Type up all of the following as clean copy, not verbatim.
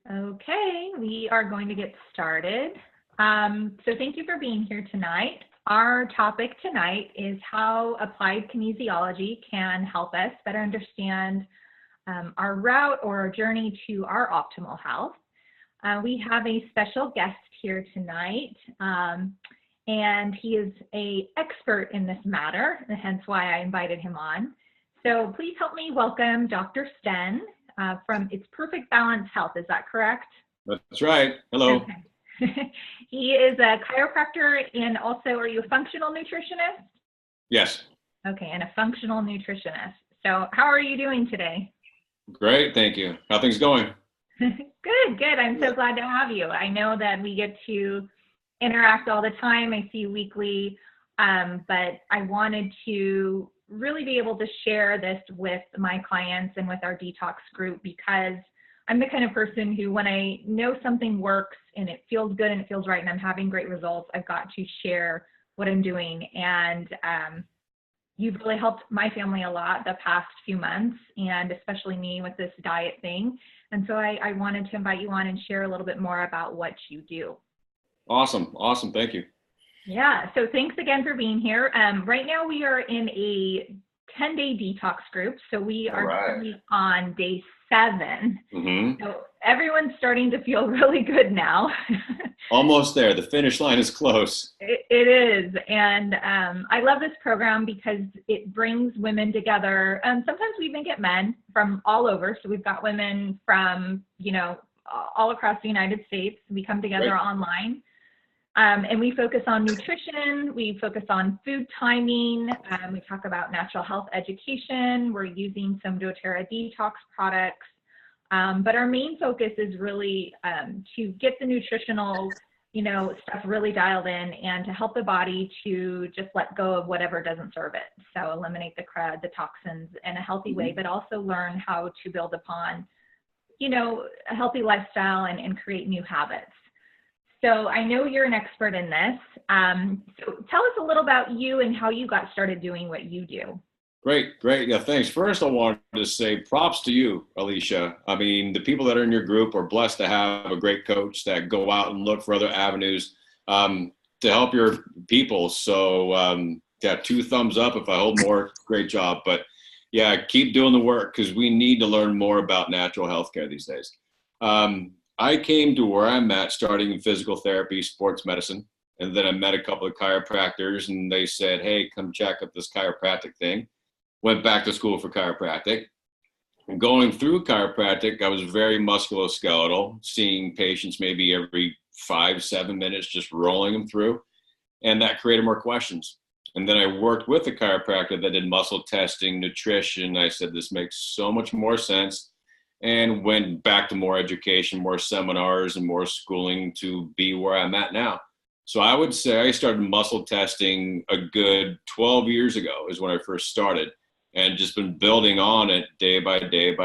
Okay, we are going to get started. So thank you for being here tonight. Our topic tonight is how applied kinesiology can help us better understand our route or our journey to our optimal health. We have a special guest here tonight, and he is an expert in this matter, and hence why I invited him on. So please help me welcome Dr. Sten from It's Perfect Balance Health. Is that correct? That's right. Hello. Okay. He is a chiropractor and also, are you a functional nutritionist? Yes. Okay, and a functional nutritionist. So how are you doing today? Great, thank you. How are things going? Good. I'm so glad to have you. I know that we get to interact all the time. I see you weekly, but I wanted to really be able to share this with my clients and with our detox group, because I'm the kind of person who, when I know something works and it feels good and it feels right and I'm having great results, I've got to share what I'm doing. And you've really helped my family a lot the past few months, and especially me with this diet thing. And so I wanted to invite you on and share a little bit more about what you do. Awesome. Thank you. Yeah, so thanks again for being here. Right now we are in a 10-day detox group. So we are currently on day 7. Mm-hmm. So everyone's starting to feel really good now. Almost there. The finish line is close. It is. And I love this program because it brings women together. Sometimes we even get men from all over. So we've got women from, all across the United States. We come together online. And we focus on nutrition, we focus on food timing, we talk about natural health education, we're using some doTERRA detox products, but our main focus is really to get the nutritional, stuff really dialed in and to help the body to just let go of whatever doesn't serve it. So eliminate the crud, the toxins in a healthy way, but also learn how to build upon, a healthy lifestyle and create new habits. So I know you're an expert in this. So tell us a little about you and how you got started doing what you do. Great. Yeah, thanks. First, I wanted to say props to you, Alicia. I mean, the people that are in your group are blessed to have a great coach that go out and look for other avenues to help your people. So yeah, 2 thumbs up if I hold more. Great job. But yeah, keep doing the work because we need to learn more about natural healthcare these days. I came to where I'm at starting in physical therapy, sports medicine, and then I met a couple of chiropractors and they said, hey, come check out this chiropractic thing. Went back to school for chiropractic. And going through chiropractic, I was very musculoskeletal, seeing patients maybe every 5-7 minutes, just rolling them through. And that created more questions. And then I worked with a chiropractor that did muscle testing, nutrition. I said, this makes so much more sense. And went back to more education, more seminars, and more schooling to be where I'm at now. So I would say I started muscle testing a good 12 years ago is when I first started, and just been building on it day by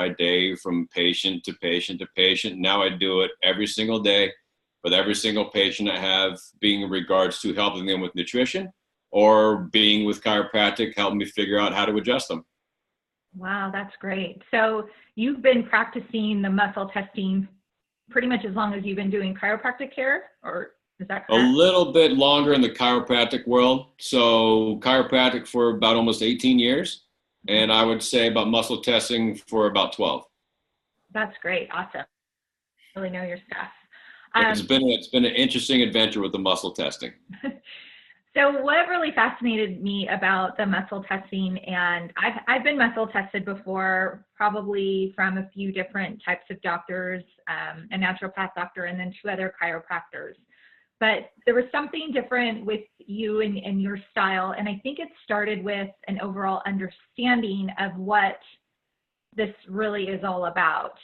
day from patient to patient to patient. Now I do it every single day with every single patient I have, being in regards to helping them with nutrition or being with chiropractic, helping me figure out how to adjust them. Wow, that's great. So you've been practicing the muscle testing pretty much as long as you've been doing chiropractic care, or is that correct? A little bit longer in the chiropractic world. So chiropractic for about almost 18 years. And I would say about muscle testing for about 12. That's great. Awesome. Really know your stuff. It's been an interesting adventure with the muscle testing. So what really fascinated me about the muscle testing, and I've been muscle tested before, probably from a few different types of doctors, a naturopath doctor, and then 2 other chiropractors. But there was something different with you and your style, and I think it started with an overall understanding of what this really is all about.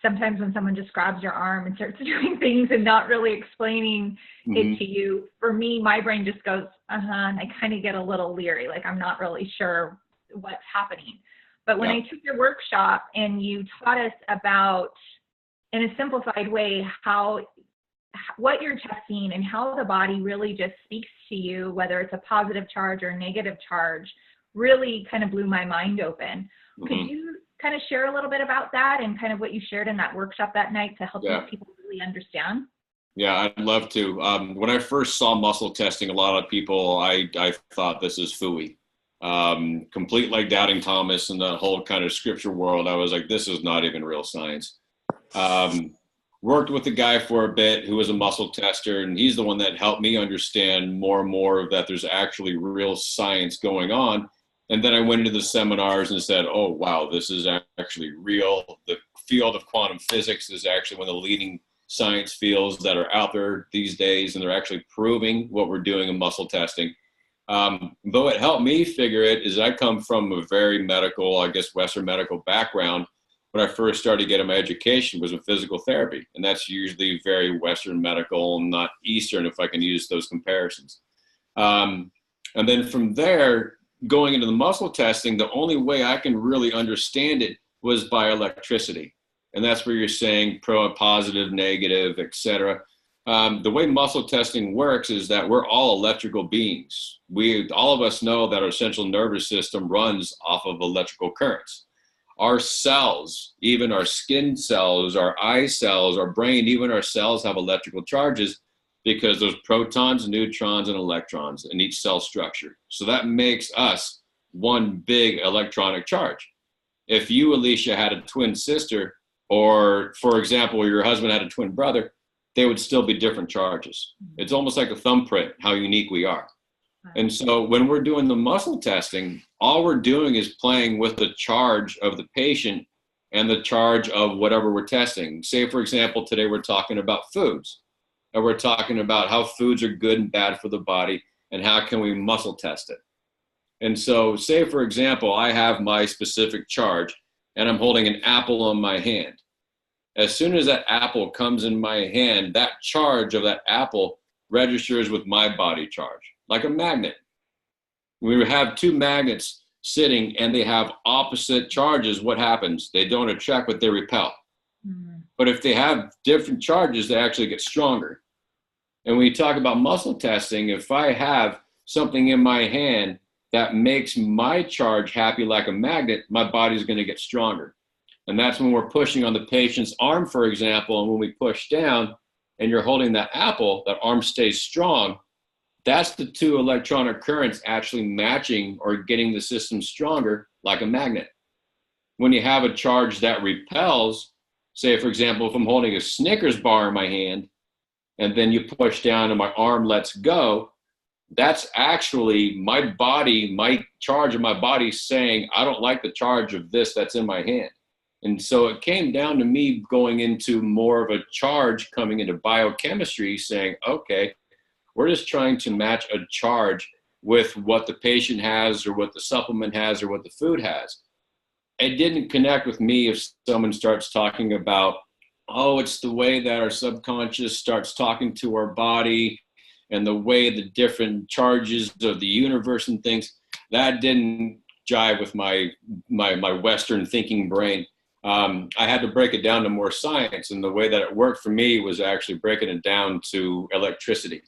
Sometimes when someone just grabs your arm and starts doing things and not really explaining it to you, for me, my brain just goes, and I kind of get a little leery, like I'm not really sure what's happening. But when I took your workshop and you taught us about, in a simplified way, what you're testing and how the body really just speaks to you, whether it's a positive charge or a negative charge, really kind of blew my mind open. Could you kind of share a little bit about that and kind of what you shared in that workshop that night to help these people really understand? Yeah, I'd love to. When I first saw muscle testing, a lot of people, I thought this is phooey. Complete like doubting Thomas and the whole kind of scripture world. I was like, this is not even real science. Worked with a guy for a bit who was a muscle tester, and he's the one that helped me understand more and more that there's actually real science going on. And then I went into the seminars and said, oh, wow, this is actually real. The field of quantum physics is actually one of the leading science fields that are out there these days, and they're actually proving what we're doing in muscle testing. Though it helped me figure it, is I come from a very medical, I guess, Western medical background. When I first started getting my education was in physical therapy, and that's usually very Western medical, not Eastern, if I can use those comparisons. And then from there, going into the muscle testing, the only way I can really understand it was by electricity. And that's where you're saying pro, positive, negative, etc. The way muscle testing works is that we're all electrical beings. All of us know that our central nervous system runs off of electrical currents. Our cells, even our skin cells, our eye cells, our brain, even our cells have electrical charges because there's protons, neutrons, and electrons in each cell structure. So that makes us one big electronic charge. If you, Alicia, had a twin sister, or for example, your husband had a twin brother, they would still be different charges. It's almost like a thumbprint, how unique we are. And so when we're doing the muscle testing, all we're doing is playing with the charge of the patient and the charge of whatever we're testing. Say, for example, today we're talking about foods. And we're talking about how foods are good and bad for the body and how can we muscle test it. And so say, for example, I have my specific charge and I'm holding an apple in my hand. As soon as that apple comes in my hand, that charge of that apple registers with my body charge, like a magnet. We have two magnets sitting and they have opposite charges. What happens? They don't attract, but they repel. Mm-hmm. But if they have different charges, they actually get stronger. And when you talk about muscle testing, if I have something in my hand that makes my charge happy like a magnet, my body's going to get stronger. And that's when we're pushing on the patient's arm, for example, and when we push down and you're holding that apple, that arm stays strong. That's the two electronic currents actually matching or getting the system stronger like a magnet. When you have a charge that repels, say, for example, if I'm holding a Snickers bar in my hand and then you push down and my arm lets go, that's actually my body, my charge of my body saying, I don't like the charge of this that's in my hand. And so it came down to me going into more of a charge coming into biochemistry saying, okay, we're just trying to match a charge with what the patient has or what the supplement has or what the food has. It didn't connect with me if someone starts talking about, oh, it's the way that our subconscious starts talking to our body and the way the different charges of the universe and things. That didn't jive with my Western thinking brain. I had to break it down to more science, and the way that it worked for me was actually breaking it down to electricity.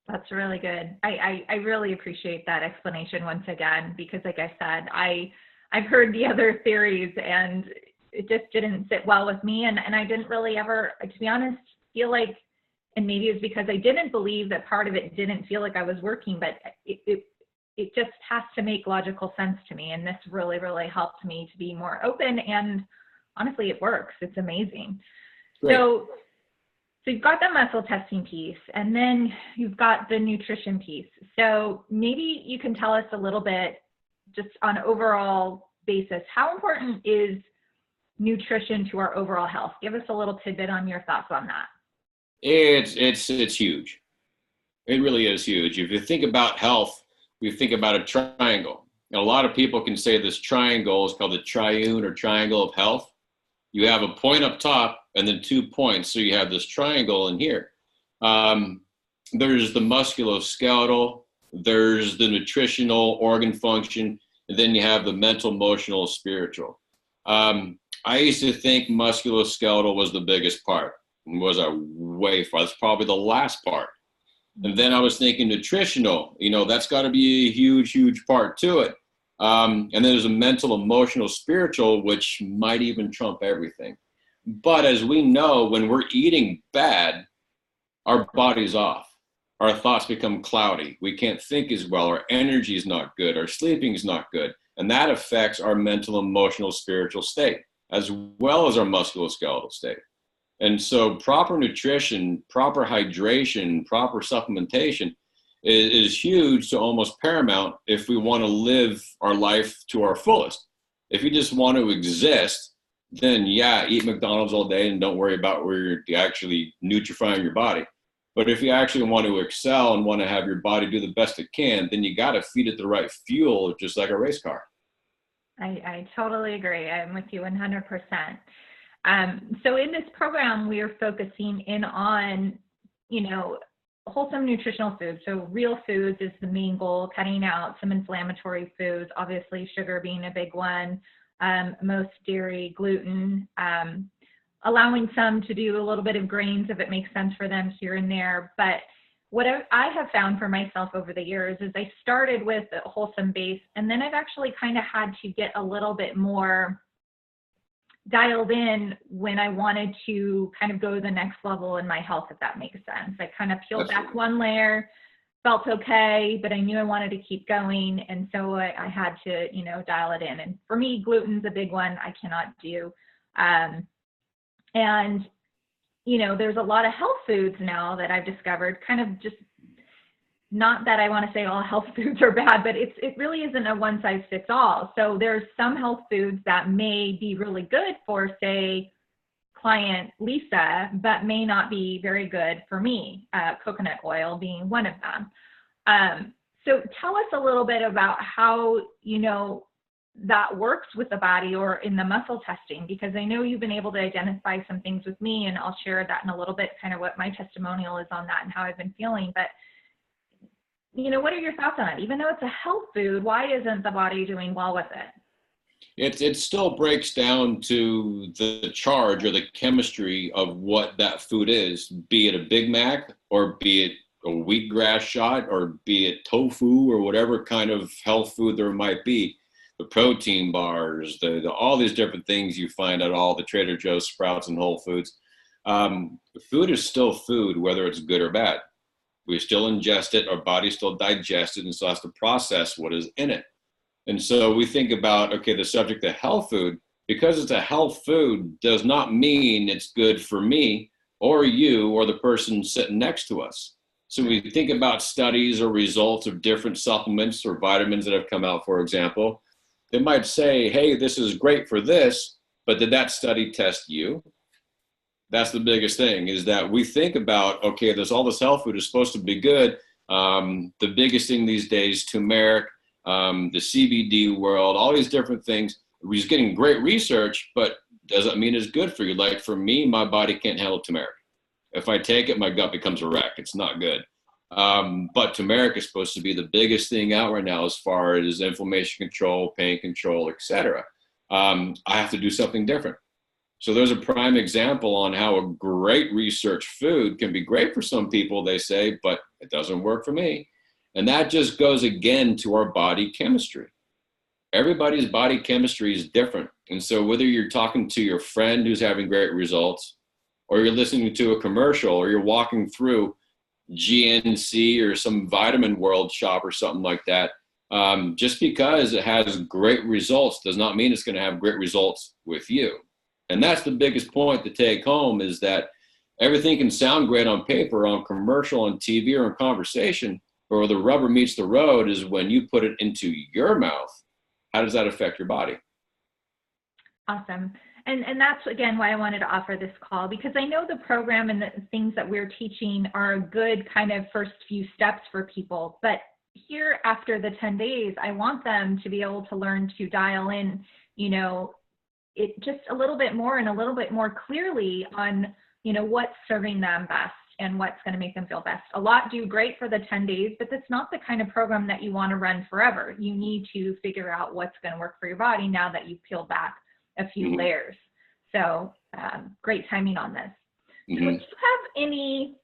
That's really good. I really appreciate that explanation once again, because like I said, I've heard the other theories and it just didn't sit well with me. And I didn't really ever, to be honest, feel like, and maybe it's because I didn't believe that part of it didn't feel like I was working, but it just has to make logical sense to me. And this really, really helped me to be more open. And honestly, it works. It's amazing. Great. So you've got the muscle testing piece, and then you've got the nutrition piece. So maybe you can tell us a little bit, just on an overall basis, how important is nutrition to our overall health? Give us a little tidbit on your thoughts on that. It's huge. It really is huge. If you think about health, we think about a triangle. And a lot of people can say this triangle is called the triune or triangle of health. You have a point up top and then 2 points. So you have this triangle in here. There's the musculoskeletal, there's the nutritional organ function, and then you have the mental, emotional, spiritual. I used to think musculoskeletal was the biggest part. Was I way far? That's probably the last part. And then I was thinking nutritional, that's got to be a huge, huge part to it. And then there's a mental, emotional, spiritual, which might even trump everything. But as we know, when we're eating bad, our body's off. Our thoughts become cloudy. We can't think as well. Our energy is not good. Our sleeping is not good. And that affects our mental, emotional, spiritual state, as well as our musculoskeletal state. And so proper nutrition, proper hydration, proper supplementation is huge to almost paramount if we want to live our life to our fullest. If you just want to exist, then yeah, eat McDonald's all day and don't worry about where you're actually nutrifying your body. But if you actually want to excel and want to have your body do the best it can, then you got to feed it the right fuel, just like a race car. I totally agree. I'm with you 100%. So in this program, we are focusing in on, wholesome nutritional foods. So real foods is the main goal, cutting out some inflammatory foods, obviously sugar being a big one, most dairy, gluten, allowing some to do a little bit of grains if it makes sense for them here and there. But what I have found for myself over the years is I started with a wholesome base, and then I've actually kind of had to get a little bit more dialed in when I wanted to kind of go to the next level in my health, if that makes sense. I kind of peeled back one layer, felt okay, but I knew I wanted to keep going. And so I had to, dial it in. And for me, gluten's a big one I cannot do. And, there's a lot of health foods now that I've discovered, kind of just, not that I want to say all health foods are bad, but it really isn't a one size fits all. So there's some health foods that may be really good for, say, client Lisa, but may not be very good for me, coconut oil being one of them. So tell us a little bit about how, that works with the body or in the muscle testing, because I know you've been able to identify some things with me, and I'll share that in a little bit, kind of what my testimonial is on that and how I've been feeling. But what are your thoughts on it? Even though it's a health food, why isn't the body doing well with it? It still breaks down to the charge or the chemistry of what that food is, be it a Big Mac or be it a wheatgrass shot or be it tofu or whatever kind of health food there might be. The protein bars, all these different things you find at all the Trader Joe's, Sprouts, and Whole Foods. Food is still food, whether it's good or bad. We still ingest it, our body still digests it, and so has to process what is in it. And so we think about, okay, the subject of health food, because it's a health food does not mean it's good for me or you or the person sitting next to us. So we think about studies or results of different supplements or vitamins that have come out, for example. They might say, hey, this is great for this, but did that study test you? That's the biggest thing, is that we think about, okay, there's all this health food is supposed to be good. The biggest thing these days, turmeric, the CBD world, all these different things. We're getting great research, but doesn't mean it's good for you. Like for me, my body can't handle turmeric. If I take it, my gut becomes a wreck. It's not good. But turmeric is supposed to be the biggest thing out right now as far as inflammation control, pain control, etc. I have to do something different. So there's a prime example on how a great research food can be great for some people, they say, but it doesn't work for me. And that just goes again to our body chemistry. Everybody's body chemistry is different. And so whether you're talking to your friend who's having great results, or you're listening to a commercial, or you're walking through GNC or some Vitamin World shop or something like that, just because it has great results does not mean it's going to have great results with you. And that's the biggest point to take home, is that everything can sound great on paper, on commercial, on TV, or in conversation, but where the rubber meets the road is when you put it into your mouth. How does that affect your body? Awesome. And that's, again, why I wanted to offer this call, because I know the program and the things that we're teaching are a good kind of first few steps for people. But here, after the 10 days, I want them to be able to learn to dial in, it just a little bit more and a little bit more clearly on, what's serving them best and what's going to make them feel best. A lot do great for the 10 days, but that's not the kind of program that you want to run forever. You need to figure out what's going to work for your body now that you've peeled back a few layers. So great timing on this. So do you have any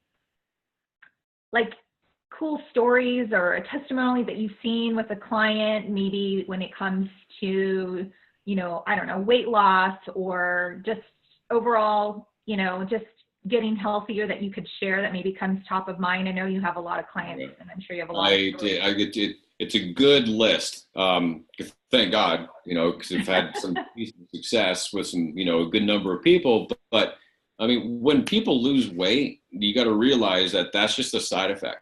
cool stories or a testimony that you've seen with a client, maybe when it comes to, I don't know, weight loss or just overall, just getting healthier that you could share that maybe comes top of mind? I know you have a lot of clients, and I'm sure you have a lot of stories. I get it. It's a good list. Thank God, because I've had some decent success with some, a good number of people. But I mean, when people lose weight, you got to realize that that's just a side effect.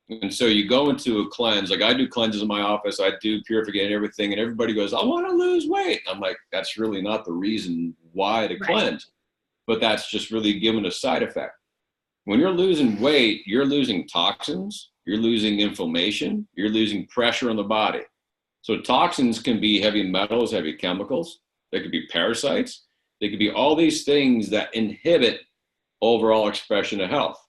And so you go into a cleanse, like I do cleanses in my office, I do purification and everything, and everybody goes, I want to lose weight. I'm like, that's really not the reason why to cleanse, but that's just really given a side effect. When you're losing weight, you're losing toxins, you're losing inflammation, you're losing pressure on the body. So toxins can be heavy metals, heavy chemicals. They could be parasites. They could be all these things that inhibit overall expression of health.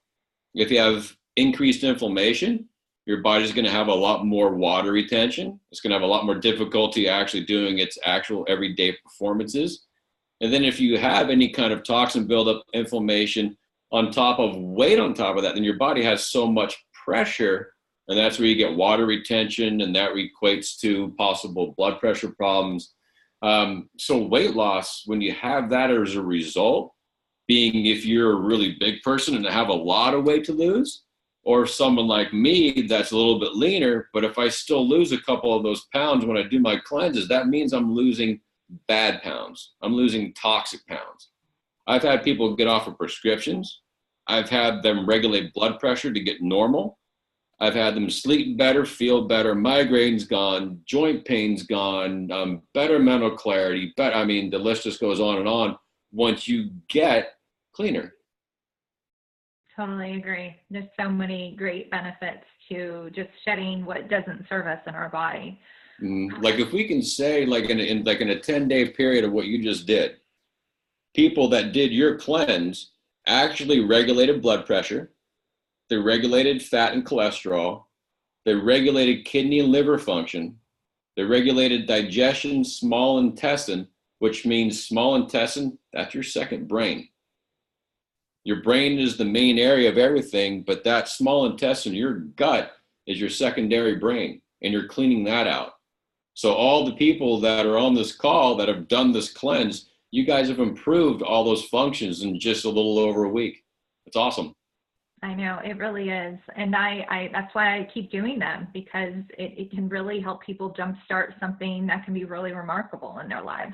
If you have increased inflammation, your body's going to have a lot more water retention. It's going to have a lot more difficulty actually doing its actual everyday performances. And then if you have any kind of toxin buildup, inflammation on top of weight on top of that, then your body has so much pressure, and that's where you get water retention, and that equates to possible blood pressure problems. So weight loss, when you have that as a result, being if you're a really big person and have a lot of weight to lose, or someone like me that's a little bit leaner, but if I still lose a couple of those pounds when I do my cleanses, that means I'm losing bad pounds. I'm losing toxic pounds. I've had people get off of prescriptions. I've had them regulate blood pressure to get normal. I've had them sleep better, feel better, migraines gone, joint pains gone, better mental clarity. But I mean, the list just goes on once you get cleaner. Totally agree. There's so many great benefits to just shedding what doesn't serve us in our body. Like if we can say like in a 10-day period of what you just did, people that did your cleanse actually regulated blood pressure, they regulated fat and cholesterol, they regulated kidney and liver function, they regulated digestion, small intestine, which means small intestine, that's your second brain. Your brain is the main area of everything, but that small intestine, your gut, is your secondary brain, and you're cleaning that out. So all the people that are on this call that have done this cleanse, you guys have improved all those functions in just a little over a week. It's awesome. I know, it really is. And I that's why I keep doing them, because it can really help people jumpstart something that can be really remarkable in their lives.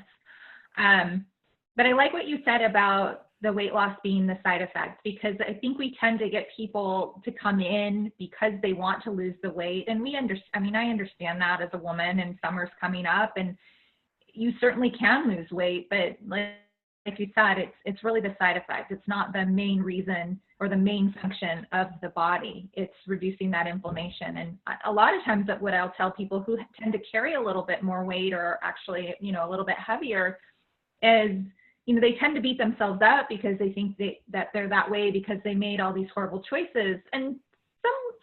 But I like what you said about the weight loss being the side effect, because I think we tend to get people to come in because they want to lose the weight. And I understand that as a woman, and summer's coming up and you certainly can lose weight, but like you said, it's really the side effect. It's not the main reason or the main function of the body. It's reducing that inflammation. And a lot of times that what I'll tell people who tend to carry a little bit more weight, or actually, a little bit heavier, is, they tend to beat themselves up because they think that they're that way because they made all these horrible choices. And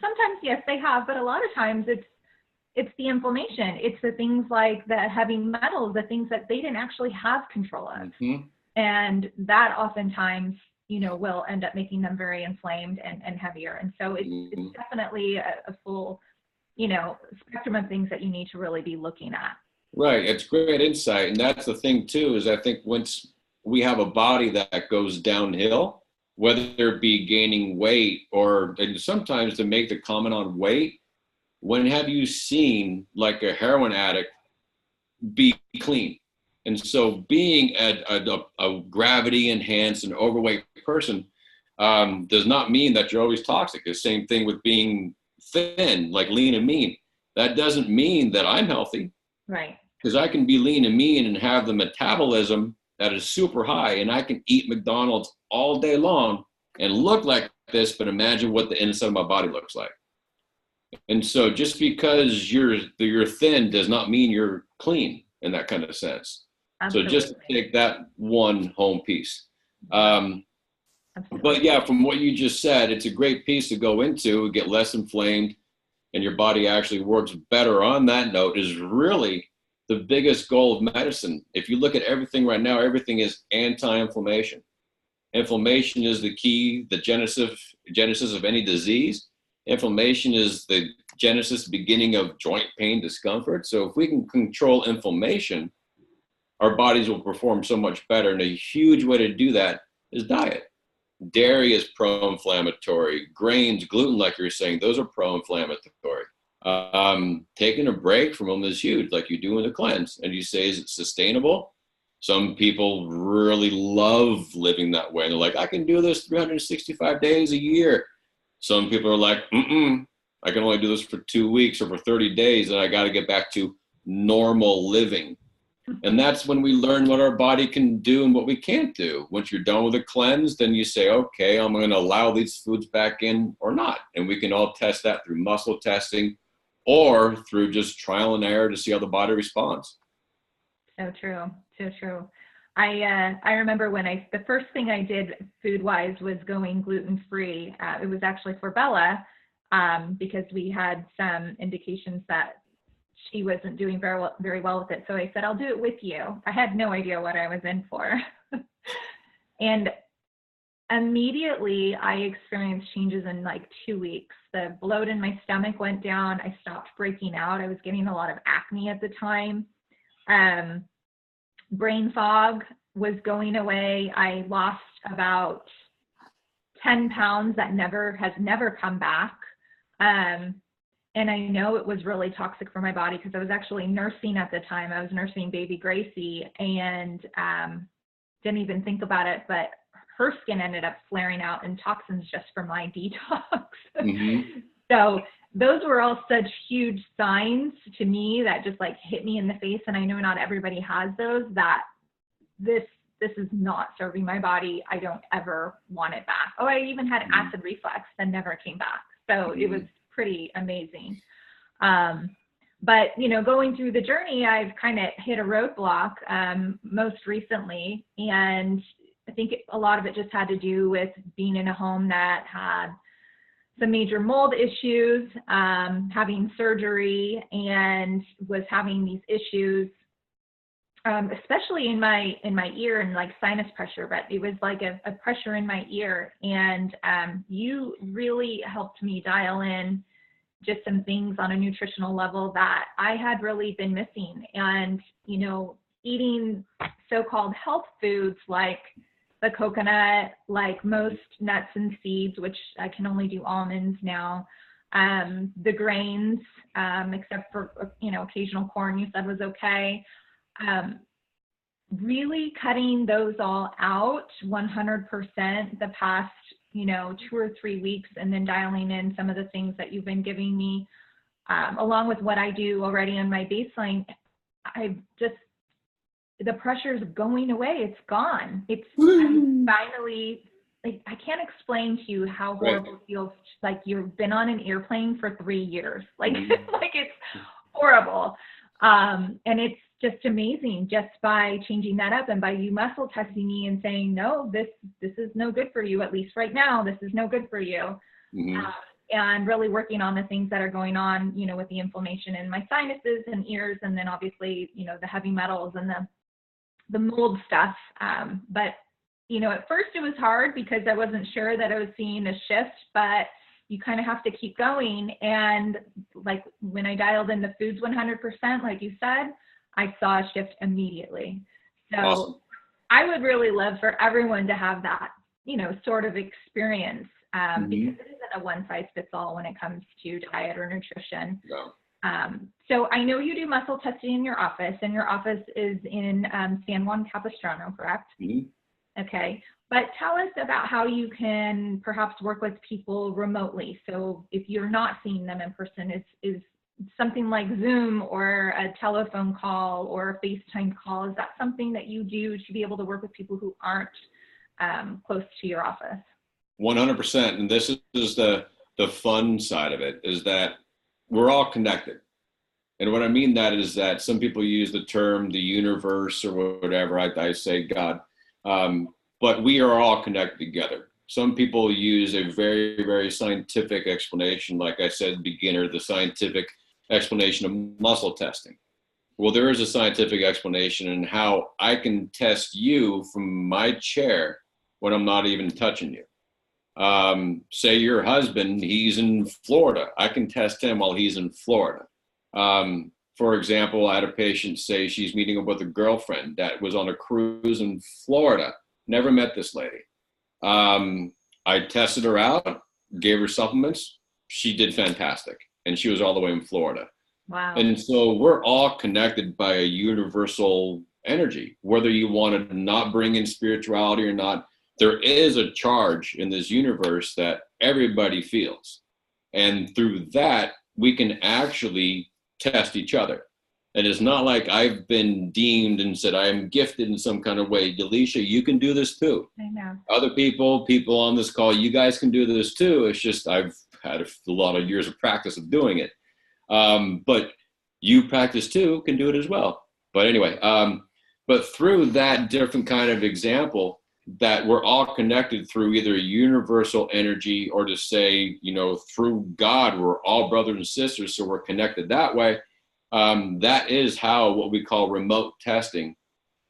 sometimes, yes, they have, but a lot of times it's the inflammation. It's the things like the heavy metals, the things that they didn't actually have control of. Mm-hmm. And that oftentimes, will end up making them very inflamed and heavier. And so it's definitely a full, spectrum of things that you need to really be looking at. Right. It's great insight. And that's the thing too, is I think once we have a body that goes downhill, whether it be gaining weight and sometimes to make the comment on weight, when have you seen like a heroin addict be clean? And so being a gravity enhanced and overweight person does not mean that you're always toxic. The same thing with being thin, like lean and mean. That doesn't mean that I'm healthy. Right. Because I can be lean and mean and have the metabolism that is super high, and I can eat McDonald's all day long and look like this, but imagine what the inside of my body looks like. And so just because you're thin does not mean you're clean in that kind of sense. Absolutely. So just take that one home piece. But yeah, from what you just said, it's a great piece to go into, get less inflamed, and your body actually works better on that note is really the biggest goal of medicine. If you look at everything right now, everything is anti-inflammation. Inflammation is the key, the genesis of any disease. inflammation is the genesis beginning of joint pain, discomfort. So if we can control inflammation, our bodies will perform so much better. And a huge way to do that is diet. Dairy is pro-inflammatory. Grains, gluten, like you were saying, those are pro-inflammatory. Taking a break from them is huge, like you do in the cleanse. And you say, is it sustainable? Some people really love living that way. And they're like, I can do this 365 days a year. Some people are like, I can only do this for 2 weeks or for 30 days, and I got to get back to normal living. And that's when we learn what our body can do and what we can't do. Once you're done with the cleanse, then you say, okay, I'm going to allow these foods back in or not. And we can all test that through muscle testing or through just trial and error to see how the body responds. So true. So true. I remember when the first thing I did food-wise was going gluten-free. It was actually for Bella because we had some indications that she wasn't doing very well with it. So I said, I'll do it with you. I had no idea what I was in for. And immediately I experienced changes in like 2 weeks. The bloat in my stomach went down. I stopped breaking out. I was getting a lot of acne at the time. Brain fog was going away. I lost about 10 pounds that has never come back. And I know it was really toxic for my body because I was actually nursing at the time. I was nursing baby Gracie and didn't even think about it, but her skin ended up flaring out in toxins just from my detox. Mm-hmm. So those were all such huge signs to me that just like hit me in the face. And I know not everybody has those, that this is not serving my body. I don't ever want it back. Oh, I even had acid reflux that never came back. So it was pretty amazing. But, going through the journey, I've kind of hit a roadblock most recently. And I think a lot of it just had to do with being in a home that had some major mold issues, having surgery, and was having these issues, especially in my ear and like sinus pressure, but it was like a pressure in my ear. And you really helped me dial in just some things on a nutritional level that I had really been missing. And, eating so-called health foods like the coconut, like most nuts and seeds, which I can only do almonds now, the grains, except for, occasional corn you said was okay. Really cutting those all out 100% the past, 2 or 3 weeks, and then dialing in some of the things that you've been giving me, along with what I do already on my baseline. The pressure is going away. It's gone. It's finally, like, I can't explain to you how horrible it feels. Like you've been on an airplane for 3 years. Like, like it's horrible. And it's just amazing just by changing that up and by you muscle testing me and saying, no, this is no good for you. At least right now, this is no good for you. Mm-hmm. And really working on the things that are going on, with the inflammation in my sinuses and ears. And then obviously, the heavy metals and the mold stuff. But, at first it was hard because I wasn't sure that I was seeing a shift, but you kind of have to keep going. And like when I dialed in the foods 100%, like you said, I saw a shift immediately. So awesome. I would really love for everyone to have that, sort of experience, because it isn't a one size fits all when it comes to diet or nutrition. No. So I know you do muscle testing in your office, and your office is in San Juan Capistrano, correct? Mm-hmm. Okay. But tell us about how you can perhaps work with people remotely. So if you're not seeing them in person, is something like Zoom or a telephone call or a FaceTime call, is that something that you do to be able to work with people who aren't close to your office? 100%. And this is the fun side of it, is that we're all connected. And what I mean that is that some people use the term the universe or whatever, I say God, but we are all connected together. Some people use a very, very scientific explanation, like I said, beginner, the scientific explanation of muscle testing. Well, there is a scientific explanation in how I can test you from my chair when I'm not even touching you. Say your husband, he's in Florida. I can test him while he's in Florida. For example, I had a patient say she's meeting up with a girlfriend that was on a cruise in Florida. Never met this lady. I tested her out, gave her supplements. She did fantastic. And she was all the way in Florida. Wow. And so we're all connected by a universal energy, whether you want to not bring in spirituality or not. There is a charge in this universe that everybody feels. And through that, we can actually test each other. And it's not like I've been deemed and said, I am gifted in some kind of way. Alicia, you can do this too. I know. Other people on this call, you guys can do this too. It's just I've had a lot of years of practice of doing it. But you practice too, can do it as well. But anyway, but through that different kind of example, that we're all connected through either universal energy or to say, through God, we're all brothers and sisters. So we're connected that way. That is how what we call remote testing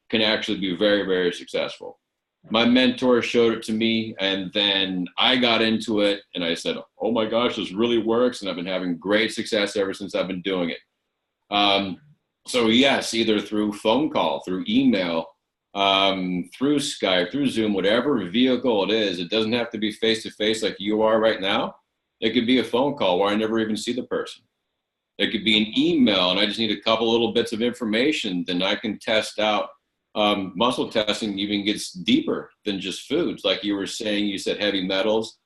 can actually be very, very successful. My mentor showed it to me, and then I got into it and I said, oh my gosh, this really works. And I've been having great success ever since I've been doing it. So yes, either through phone call, through email, through Skype, through Zoom, whatever vehicle it is, it doesn't have to be face-to-face like you are right now. It could be a phone call where I never even see the person. It could be an email and I just need a couple little bits of information. Then I can test out. Muscle testing even gets deeper than just foods. Like you were saying, you said heavy metals,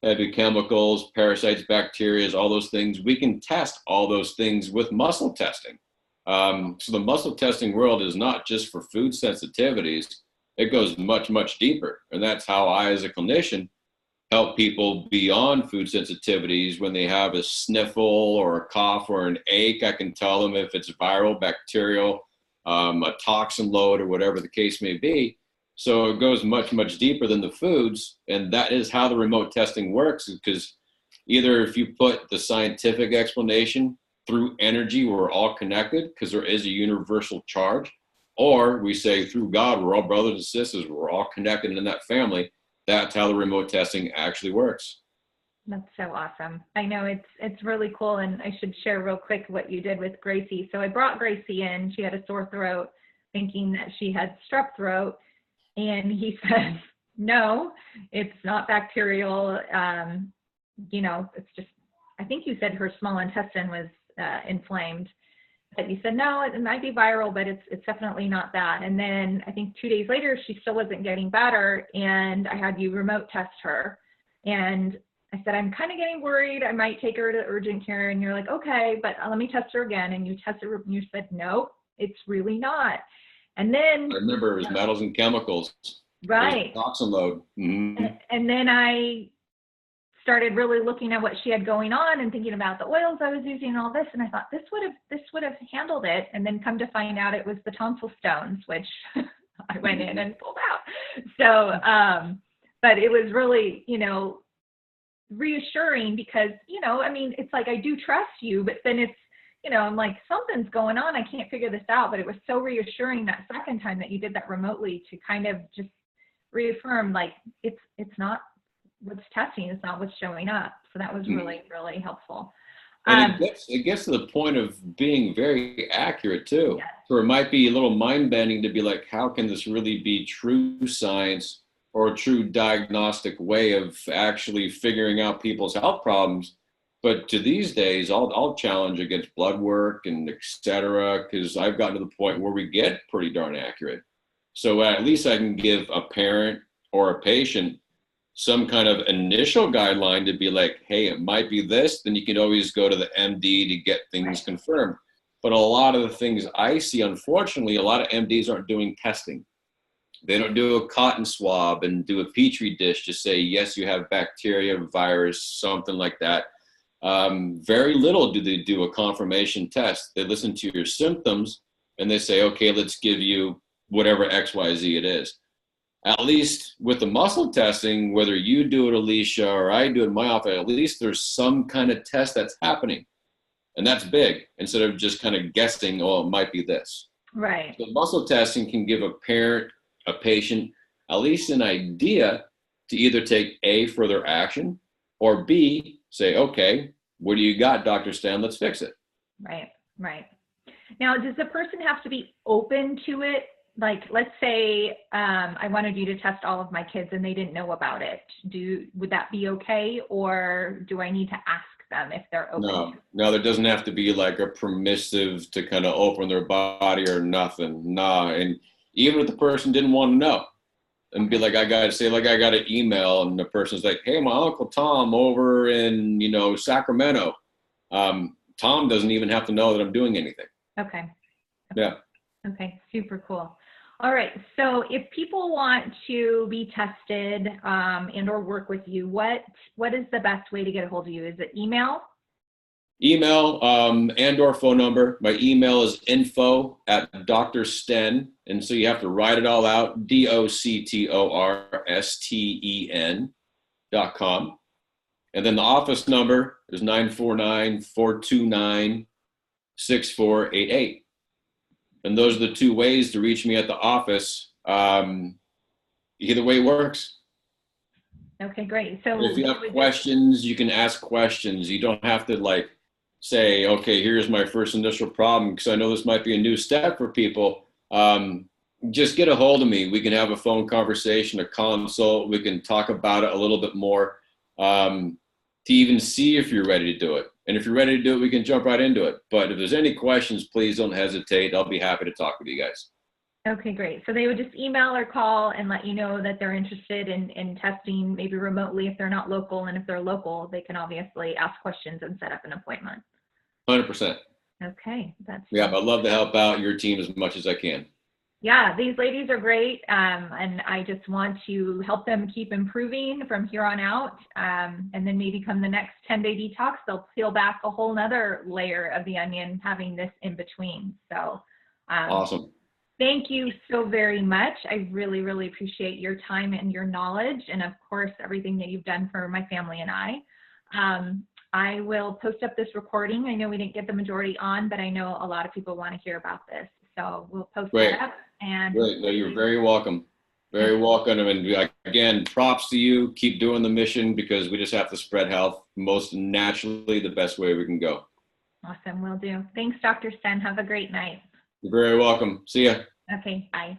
heavy chemicals, parasites, bacteria, all those things. We can test all those things with muscle testing. So the muscle testing world is not just for food sensitivities. It goes much, much deeper. And that's how I, as a clinician, help people beyond food sensitivities. When they have a sniffle or a cough or an ache, I can tell them if it's viral, bacterial, a toxin load, or whatever the case may be. So it goes much, much deeper than the foods. And that is how the remote testing works, because either if you put the scientific explanation through energy, we're all connected because there is a universal charge, or we say through God, we're all brothers and sisters, we're all connected in that family. That's how the remote testing actually works. That's so awesome. I know it's really cool. And I should share real quick what you did with Gracie. So I brought Gracie in. She had a sore throat, thinking that she had strep throat. And he said, no, it's not bacterial. It's just, I think you said her small intestine was inflamed. But you said, no, it might be viral, but it's definitely not that. And then I think 2 days later, she still wasn't getting better. And I had you remote test her. And I said, I'm kind of getting worried. I might take her to urgent care. And you're like, okay, but let me test her again. And you tested her and you said, no, it's really not. And then I remember it was metals and chemicals. Right. Toxin load. Mm-hmm. And then I started really looking at what she had going on and thinking about the oils I was using and all this. And I thought this would have handled it. And then come to find out it was the tonsil stones, which I went in and pulled out. So, but it was really, reassuring because, it's like, I do trust you, but then it's, I'm like, something's going on. I can't figure this out. But it was so reassuring that second time that you did that remotely to kind of just reaffirm, like, it's not what's testing, it's not what's showing up. So that was really, really helpful. And it gets to the point of being very accurate too. Yes. So it might be a little mind bending to be like, how can this really be true science or a true diagnostic way of actually figuring out people's health problems? But to these days, I'll challenge against blood work and et cetera, because I've gotten to the point where we get pretty darn accurate. So at least I can give a parent or a patient some kind of initial guideline to be like, hey, it might be this. Then you can always go to the MD to get things confirmed. But a lot of the things I see, unfortunately, a lot of MDs aren't doing testing. They don't do a cotton swab and do a petri dish to say, yes, you have bacteria, virus, something like that. Very little do they do a confirmation test. They listen to your symptoms and they say, okay, let's give you whatever XYZ it is. At least with the muscle testing, whether you do it, Alicia, or I do it in my office, at least there's some kind of test that's happening. And that's big, instead of just kind of guessing, oh, it might be this. Right. So muscle testing can give a parent, a patient, at least an idea to either take A, further action, or B, say, okay, what do you got, Dr. Sten? Let's fix it. Right, right. Now, does the person have to be open to it? Like, let's say I wanted you to test all of my kids and they didn't know about it. Would that be okay? Or do I need to ask them if they're open? No, there doesn't have to be like a permissive to kind of open their body or nothing. Nah. And even if the person didn't want to know and be like, I got an email and the person's like, hey, my Uncle Tom over in, Sacramento. Tom doesn't even have to know that I'm doing anything. Okay. Yeah. Okay. Super cool. All right. So if people want to be tested and or work with you, what is the best way to get a hold of you? Is it email? Email and or phone number. My email is info@drsten. And so you have to write it all out, DOCTORSTEN.com. And then the office number is 949-429-6488. And those are the two ways to reach me at the office. Either way works. Okay, great. So if you have questions, you can ask questions. You don't have to like say, okay, here's my first initial problem, because I know this might be a new step for people. Just get a hold of me. We can have a phone conversation, a consult. We can talk about it a little bit more to even see if you're ready to do it. And if you're ready to do it, we can jump right into it. But if there's any questions, please don't hesitate. I'll be happy to talk with you guys. Okay, great. So they would just email or call and let you know that they're interested in testing, maybe remotely if they're not local. And if they're local, they can obviously ask questions and set up an appointment. 100%. Okay. Yeah, I'd love to help out your team as much as I can. Yeah, these ladies are great. And I just want to help them keep improving from here on out. And then maybe come the next 10-day detox, they'll peel back a whole nother layer of the onion, having this in between. So awesome. Thank you so very much. I really, really appreciate your time and your knowledge, and of course, everything that you've done for my family and I. I will post up this recording. I know we didn't get the majority on, but I know a lot of people want to hear about this. So we'll post that up. And great. No, you're very welcome. Very welcome. And again, props to you. Keep doing the mission, because we just have to spread health most naturally, the best way we can go. Awesome. Will do. Thanks, Dr. Sten. Have a great night. You're very welcome. See ya. Okay. Bye.